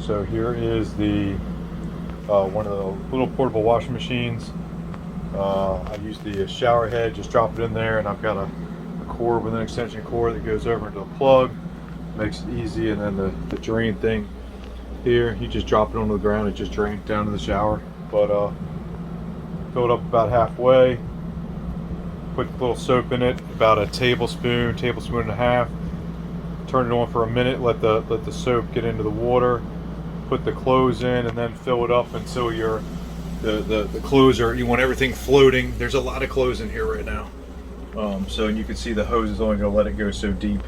So here is the one of the little portable washing machines. I use the shower head, just drop it in there, and I've got a cord with an extension cord that goes over into the plug, makes it easy. And then the drain thing here, you just drop it onto the ground, it just drains down to the shower. But fill it up about halfway, put a little soap in it, about a tablespoon and a half. Turn it on for a minute, let the soap get into the water, put the clothes in, and then fill it up until the clothes are, you want everything floating. There's a lot of clothes in here right now. So you can see the hose is only going to let it go so deep.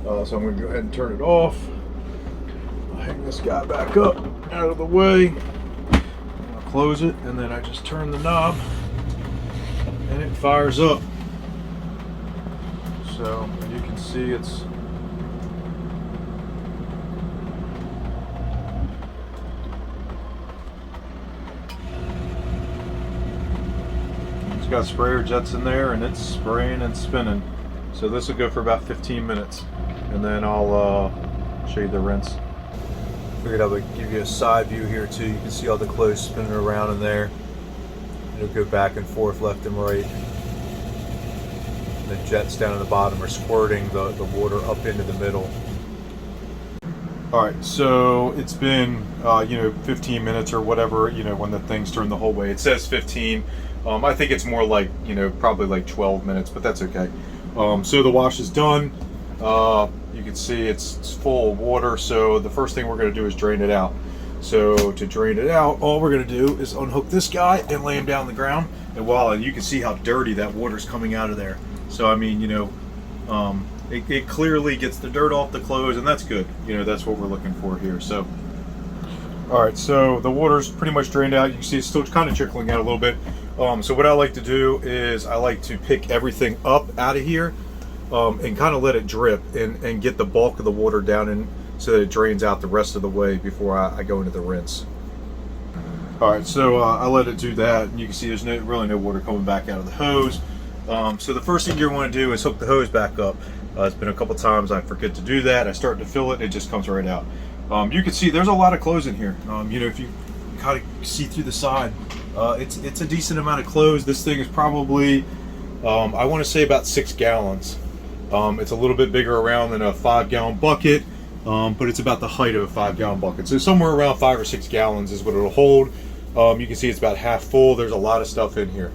So I'm going to go ahead and turn it off. I'll hang this guy back up out of the way. I'll close it, and then I just turn the knob and it fires up. So you can see it's got sprayer jets in there, and it's spraying and spinning. So this will go for about 15 minutes, and then I'll show you the rinse. Figured I would give you a side view here too. You can see all the clothes spinning around in there. It'll go back and forth, left and right. The jets down at the bottom are squirting the water up into the middle. Alright, so it's been 15 minutes or whatever, when the things turn the whole way. It says 15. I think it's more like, probably like 12 minutes, but that's okay. So the wash is done. You can see it's full of water, so the first thing we're going to do is drain it out. So to drain it out, all we're going to do is unhook this guy and lay him down on the ground, and voila, you can see how dirty that water's coming out of there. So I mean, it clearly gets the dirt off the clothes, and that's good. That's what we're looking for here. So alright, so the water's pretty much drained out. You can see it's still kind of trickling out a little bit. So what I like to do is I like to pick everything up out of here and kind of let it drip and get the bulk of the water down in so that it drains out the rest of the way before I go into the rinse. Alright, so I let it do that, and you can see there's really no water coming back out of the hose. So the first thing you want to do is hook the hose back up. It's been a couple times I forget to do that. I start to fill it, it just comes right out. You can see there's a lot of clothes in here. If you kind of see through the side, it's a decent amount of clothes. This thing is probably, I want to say about 6 gallons. It's a little bit bigger around than a 5-gallon bucket, but it's about the height of a 5-gallon bucket. So somewhere around 5 or 6 gallons is what it'll hold. You can see it's about half full. There's a lot of stuff in here.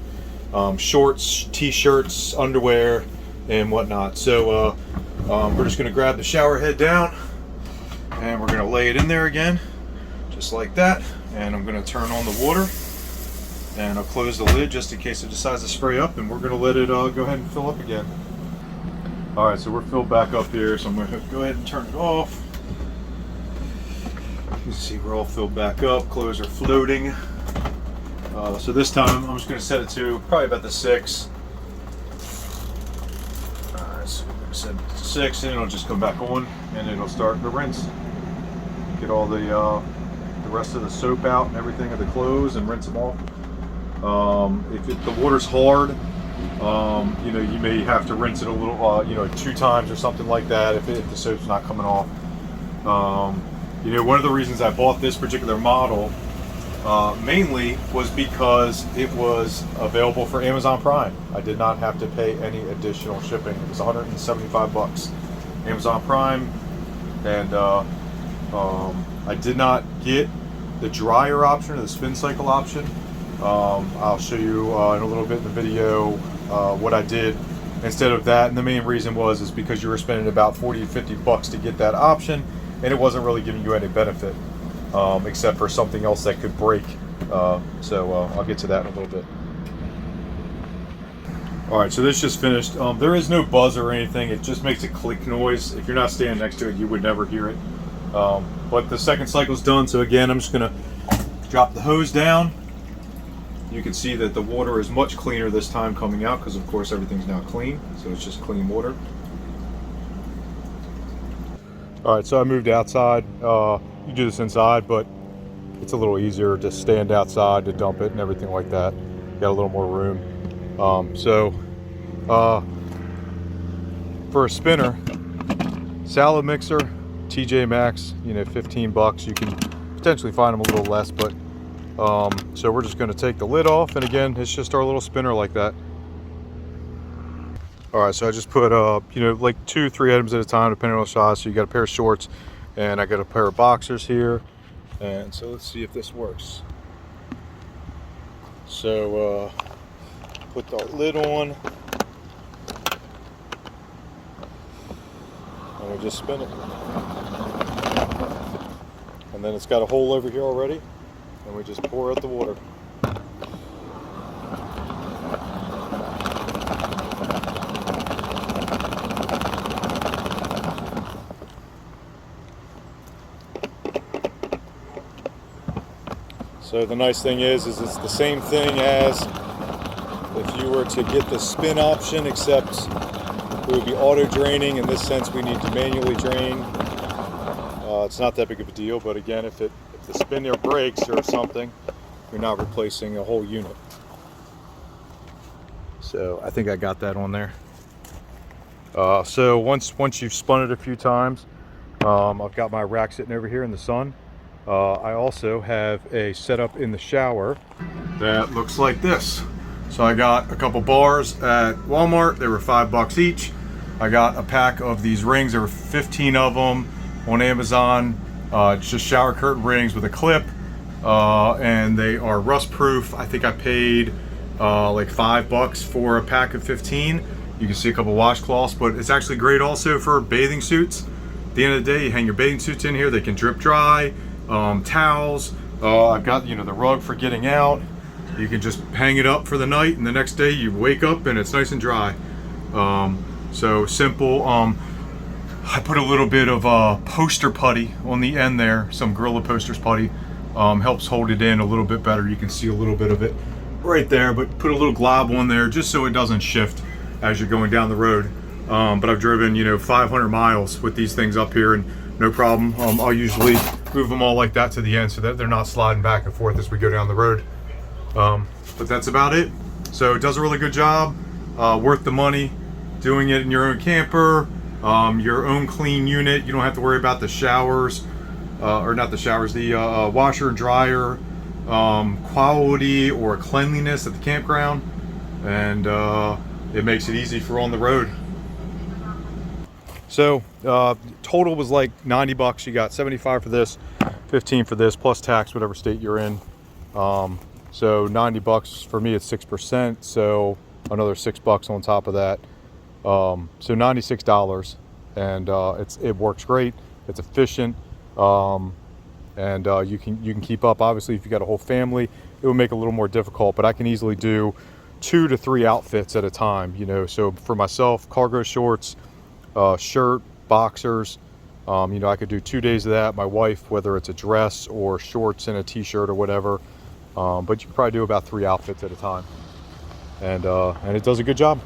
Shorts, t-shirts, underwear, and whatnot. So we're just going to grab the shower head down, and we're going to lay it in there again, just like that. And I'm going to turn on the water, and I'll close the lid just in case it decides to spray up, and we're going to let it go ahead and fill up again. Alright, so we're filled back up here, so I'm going to go ahead and turn it off. You can see we're all filled back up, clothes are floating. So this time I'm just going to set it to probably about the 6. Alright, so we're going to set it to 6, and it'll just come back on, and it'll start the rinse. Get all the rest of the soap out and everything of the clothes and rinse them off. If the water's hard, you may have to rinse it a little, 2 times or something like that if the soap's not coming off. One of the reasons I bought this particular model mainly was because it was available for Amazon Prime. I did not have to pay any additional shipping. It was $175 Amazon Prime, and I did not get the dryer option or the spin cycle option. I'll show you in a little bit in the video what I did instead of that, and the main reason is because you were spending about $40 to $50 to get that option, and it wasn't really giving you any benefit except for something else that could break. So I'll get to that in a little bit. Alright, so this just finished. There is no buzz or anything. It just makes a click noise. If you're not standing next to it, you would never hear it. But the second cycle's done, so again, I'm just going to drop the hose down. You can see that the water is much cleaner this time coming out because, of course, everything's now clean. So it's just clean water. Alright, so I moved outside. You do this inside, but it's a little easier to stand outside to dump it and everything like that. Got a little more room. For a spinner, salad mixer, TJ Maxx, you know, 15 bucks. You can potentially find them a little less, but so we're just going to take the lid off, and again, it's just our little spinner like that. All right, so I just put you know, like 2-3 items at a time depending on the size. So you got a pair of shorts, and I got a pair of boxers here, and so let's see if this works. So put the lid on, and we just spin it, and then it's got a hole over here already, and we just pour out the water. So the nice thing is it's the same thing as if you were to get the spin option, except it would be auto draining. In this sense, we need to manually drain. It's not that big of a deal, but again, if the spinner breaks or something, you're not replacing a whole unit. So I think I got that on there. So once you've spun it a few times, I've got my rack sitting over here in the sun. I also have a setup in the shower that looks like this. So I got a couple bars at Walmart. They were $5 each. I got a pack of these rings. There were 15 of them on Amazon. It's just shower curtain rings with a clip, and they are rust proof. I think I paid like $5 for a pack of 15. You can see a couple washcloths, but it's actually great also for bathing suits. At the end of the day, you hang your bathing suits in here. They can drip dry. Towels. I've got, you know, the rug for getting out. You can just hang it up for the night, and the next day you wake up and it's nice and dry. So simple. I put a little bit of poster putty on the end there, some Gorilla Posters putty. Helps hold it in a little bit better. You can see a little bit of it right there, but put a little glob on there just so it doesn't shift as you're going down the road. But I've driven, you know, 500 miles with these things up here, and no problem. I'll usually move them all like that to the end so that they're not sliding back and forth as we go down the road. But that's about it. So it does a really good job, worth the money, doing it in your own camper, your own clean unit. You don't have to worry about the showers, or not the showers, the washer and dryer quality or cleanliness at the campground, and it makes it easy for on the road. So total was like 90 bucks. You got 75 for this, 15 for this, plus tax, whatever state you're in. So 90 bucks for me, it's 6%. So another $6 on top of that. So $96, and it works great. It's efficient, and you can keep up. Obviously, if you got a whole family, it would make it a little more difficult. But I can easily do 2 to 3 outfits at a time. You know, so for myself, cargo shorts, shirt, boxers, you know, I could do 2 days of that. My wife, whether it's a dress or shorts and a t-shirt or whatever, but you can probably do about 3 outfits at a time, and it does a good job.